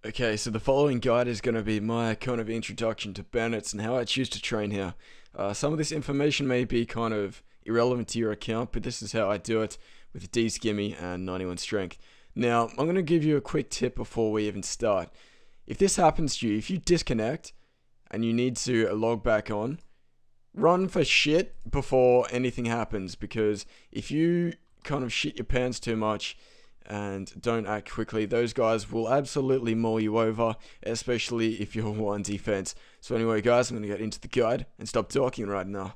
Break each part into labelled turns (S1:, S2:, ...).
S1: Okay, so the following guide is going to be my kind of introduction to bandits and how I choose to train here. Some of this information may be kind of irrelevant to your account, but this is how I do it with D skimmy and 91 strength. Now, I'm going to give you a quick tip before we even start. If this happens to you, if you disconnect and you need to log back on, run for shit before anything happens, because if you kind of shit your pants too much and don't act quickly, those guys will absolutely maul you over, especially if you're one defense. So anyway guys, I'm going to get into the guide and stop talking right now.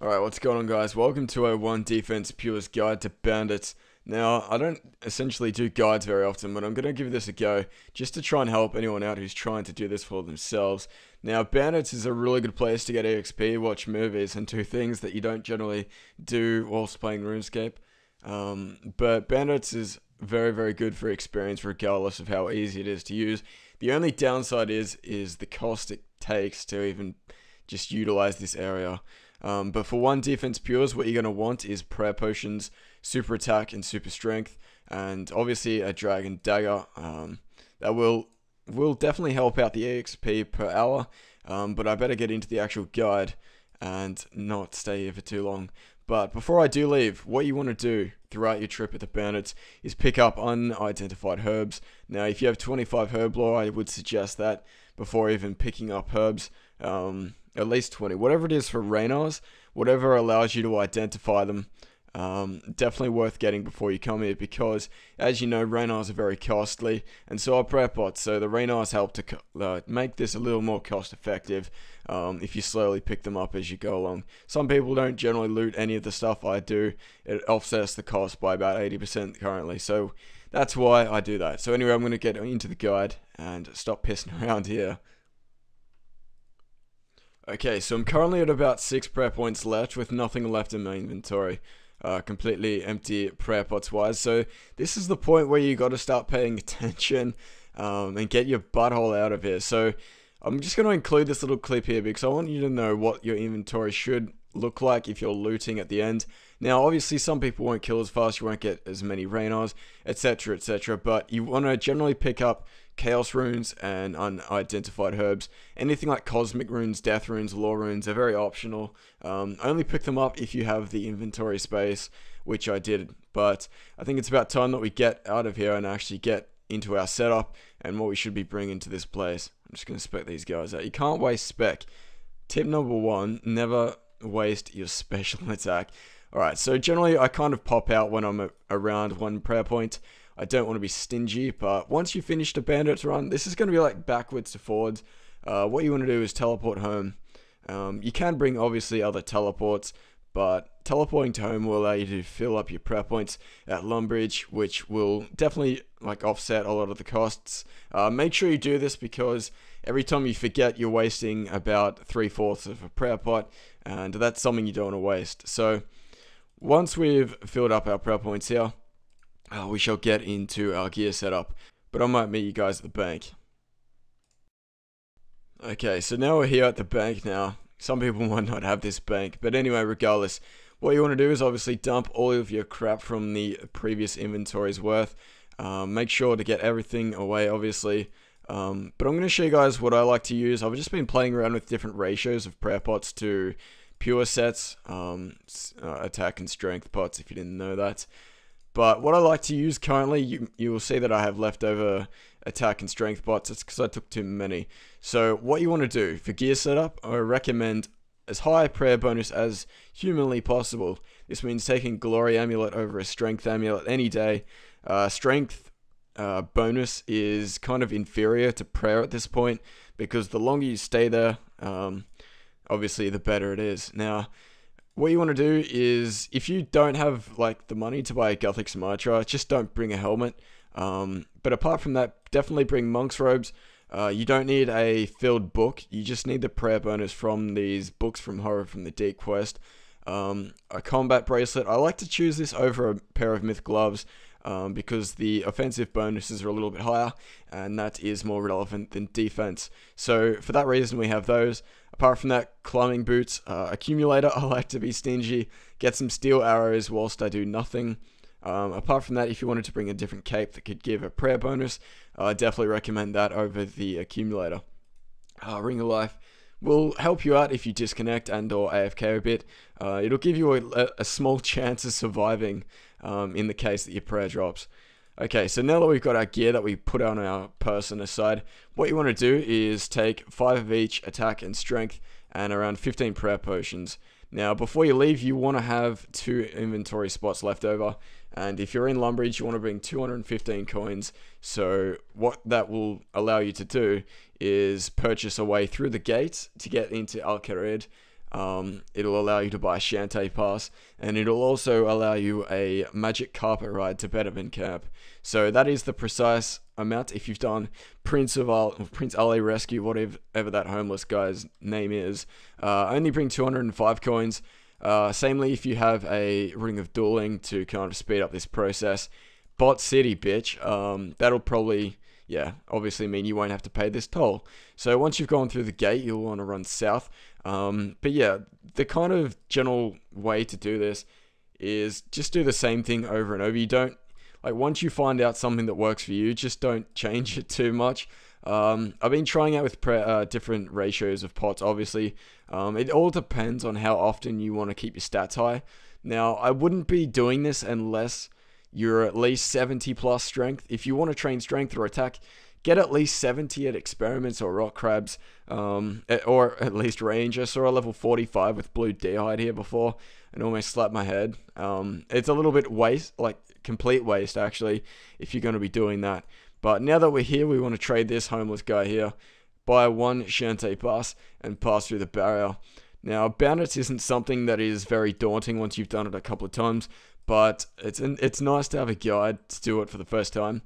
S1: Alright, what's going on guys? Welcome to a 1 Defense Purist Guide to Bandits. Now, I don't essentially do guides very often, but I'm going to give this a go just to try and help anyone out who's trying to do this for themselves. Now, Bandits is a really good place to get EXP, watch movies, and do things that you don't generally do whilst playing Runescape. But Bandits is very, very good for experience regardless of how easy it is to use. The only downside is the cost it takes to even just utilize this area. But for 1 defense pures, what you're going to want is prayer potions, super attack, and super strength, and obviously a dragon dagger. That will definitely help out the EXP per hour, but I better get into the actual guide and not stay here for too long. But before I do leave, what you want to do throughout your trip with the bandits is pick up unidentified herbs. Now, if you have 25 herb lore, I would suggest that before even picking up herbs. At least 20, whatever it is for Raynars, whatever allows you to identify them, definitely worth getting before you come here, because as you know, Raynars are very costly, and so are prep bots. So the Raynars help to make this a little more cost effective if you slowly pick them up as you go along. Some people don't generally loot any of the stuff I do. It offsets the cost by about 80% currently, so that's why I do that. So anyway, I'm going to get into the guide and stop pissing around here. Okay, so I'm currently at about 6 prayer points left with nothing left in my inventory. Completely empty prayer pots wise. So this is the point where you got to start paying attention and get your butthole out of here. So I'm just going to include this little clip here because I want you to know what your inventory should look like if you're looting at the end. Now, obviously, some people won't kill as fast, you won't get as many Raynars, etc., etc., but you want to generally pick up Chaos runes and unidentified herbs. Anything like cosmic runes, death runes, lore runes are very optional. Only pick them up if you have the inventory space, which I did. But I think it's about time that we get out of here and actually get into our setup and what we should be bringing to this place. I'm just going to spec these guys out. You can't waste spec. Tip number 1, never waste your special attack. Alright, so generally I kind of pop out when I'm around 1 prayer point. I don't want to be stingy, but once you finish the bandits run, this is going to be like backwards to forwards. What you want to do is teleport home. You can bring obviously other teleports, but teleporting to home will allow you to fill up your prayer points at Lumbridge, which will definitely like offset a lot of the costs. Make sure you do this because every time you forget, you're wasting about 3/4 of a prayer pot, and that's something you don't want to waste. So once we've filled up our prayer points here, we shall get into our gear setup, but I might meet you guys at the bank. Okay, so now we're here at the bank now. Some people might not have this bank, but anyway, regardless, what you want to do is obviously dump all of your crap from the previous inventory's worth. Make sure to get everything away, obviously. But I'm going to show you guys what I like to use. I've just been playing around with different ratios of prayer pots to pure sets, attack and strength pots, if you didn't know that. But what I like to use currently, you will see that I have leftover attack and strength bots. It's because I took too many. So what you want to do for gear setup, I recommend as high a prayer bonus as humanly possible. This means taking glory amulet over a strength amulet any day. Strength bonus is kind of inferior to prayer at this point, because the longer you stay there, obviously the better it is. Now, what you want to do is, if you don't have like the money to buy a Gothic Smitra, just don't bring a helmet. But apart from that, definitely bring monk's robes. You don't need a filled book, you just need the prayer bonus from these books from Horror from the Deep quest. A combat bracelet, I like to choose this over a pair of myth gloves, because the offensive bonuses are a little bit higher, and that is more relevant than defense. So for that reason we have those. Apart from that, climbing boots, accumulator, I like to be stingy, get some steel arrows whilst I do nothing. Apart from that, if you wanted to bring a different cape that could give a prayer bonus, I definitely recommend that over the accumulator. Ring of Life will help you out if you disconnect and or AFK a bit. It'll give you a small chance of surviving in the case that your prayer drops. Okay, so now that we've got our gear that we put on our person aside, what you want to do is take 5 of each attack and strength and around 15 prayer potions. Now, before you leave, you want to have 2 inventory spots left over. And if you're in Lumbridge, you want to bring 215 coins. So what that will allow you to do is purchase a way through the gate to get into Al-Kharid. It'll allow you to buy a Shantae Pass, and it'll also allow you a magic carpet ride to Bedouin Camp. So that is the precise amount. If you've done Prince Ali Rescue, whatever that homeless guy's name is, only bring 205 coins. Samely, if you have a Ring of Dueling to kind of speed up this process. Bot City, bitch. That'll probably, obviously mean you won't have to pay this toll. So once you've gone through the gate, you'll want to run south. But yeah, the kind of general way to do this is just do the same thing over and over. You don't, like, once you find out something that works for you, just don't change it too much. I've been trying out with different ratios of pots, obviously. It all depends on how often you want to keep your stats high. Now, I wouldn't be doing this unless you're at least 70 plus strength. If you want to train strength or attack, get at least 70 at experiments or rock crabs, or at least range. I saw a level 45 with blue dehyde here before and almost slapped my head. It's a little bit complete waste actually, if you're going to be doing that. But now that we're here, we want to trade this homeless guy here, buy 1 Shantae Pass, and pass through the barrier. Now, Bandits isn't something that is very daunting once you've done it a couple of times, but it's nice to have a guide to do it for the first time.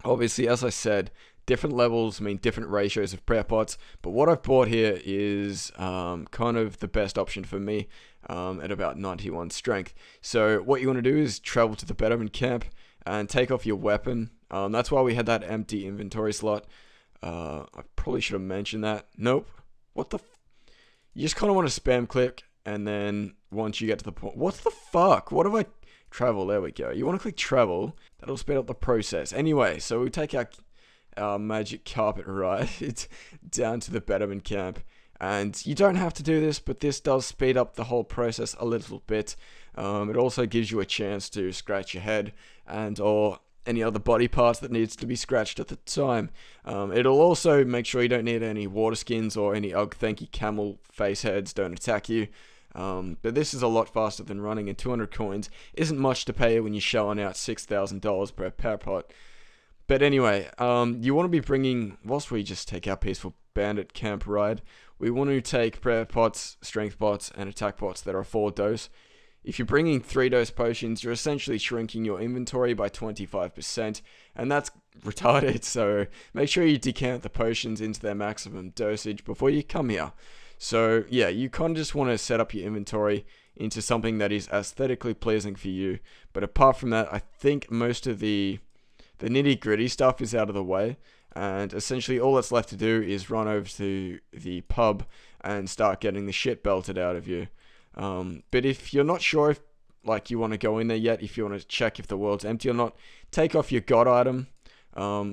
S1: Obviously, as I said, different levels mean different ratios of prayer pots, but what I've bought here is kind of the best option for me at about 91 strength. So what you want to do is travel to the Bedouin Camp and take off your weapon. That's why we had that empty inventory slot. I probably should have mentioned that. Nope. What the you just kind of want to spam click, and then once you get to the point, what the fuck? What have I travel? There we go. You want to click travel. That'll speed up the process. Anyway, so we take our magic carpet ride down to the Bedouin Camp. And you don't have to do this, but this does speed up the whole process a little bit. It also gives you a chance to scratch your head and or any other body parts that needs to be scratched at the time. It'll also make sure you don't need any water skins or any Ugh Thank You camel face heads don't attack you. But this is a lot faster than running, and 200 coins isn't much to pay when you're shelling out $6,000 per power pot. But anyway, you want to be bringing, whilst we just take our peaceful bandit camp ride, we want to take prayer pots, strength pots, and attack pots that are 4 dose. If you're bringing 3 dose potions, you're essentially shrinking your inventory by 25%, and that's retarded, so make sure you decant the potions into their maximum dosage before you come here. So yeah, you kind of just want to set up your inventory into something that is aesthetically pleasing for you, but apart from that, I think most of the nitty-gritty stuff is out of the way, and essentially all that's left to do is run over to the pub and start getting the shit belted out of you. But if you're not sure if you want to go in there yet, if you want to check if the world's empty or not, take off your god item.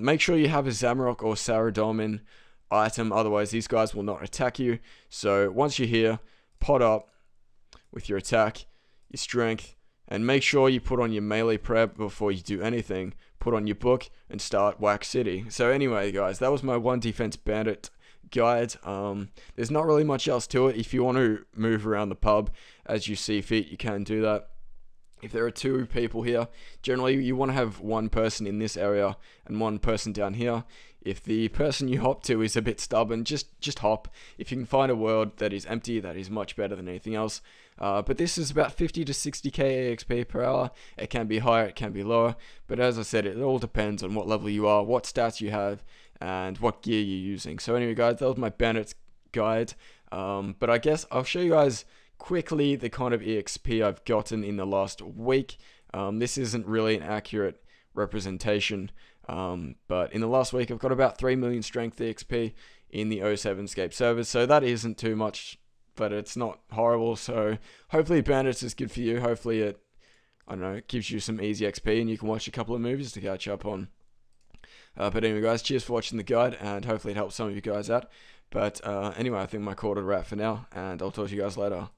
S1: Make sure you have a Zamorak or Saradomin item, otherwise these guys will not attack you. So once you're here, pot up with your attack, your strength, and make sure you put on your melee prep before you do anything. Put on your book and start Whack City. So anyway guys, that was my 1 defense bandit guide. There's not really much else to it. If you want to move around the pub as you see fit, you can do that. If there are 2 people here, generally you want to have 1 person in this area and 1 person down here. If the person you hop to is a bit stubborn, just hop. If you can find a world that is empty, that is much better than anything else. But this is about 50 to 60k EXP per hour. It can be higher, it can be lower, but as I said, it all depends on what level you are, what stats you have, and what gear you're using. So anyway guys, that was my bandits guide. But I guess I'll show you guys quickly the kind of EXP I've gotten in the last week. This isn't really an accurate representation, but in the last week I've got about 3 million strength EXP in the 07scape servers, so that isn't too much, but it's not horrible. So hopefully Bandits is good for you. Hopefully it I don't know, it gives you some easy XP, and you can watch a couple of movies to catch up on. But anyway, guys, cheers for watching the guide, and hopefully it helps some of you guys out. But anyway, I think my call to wrap for now, and I'll talk to you guys later.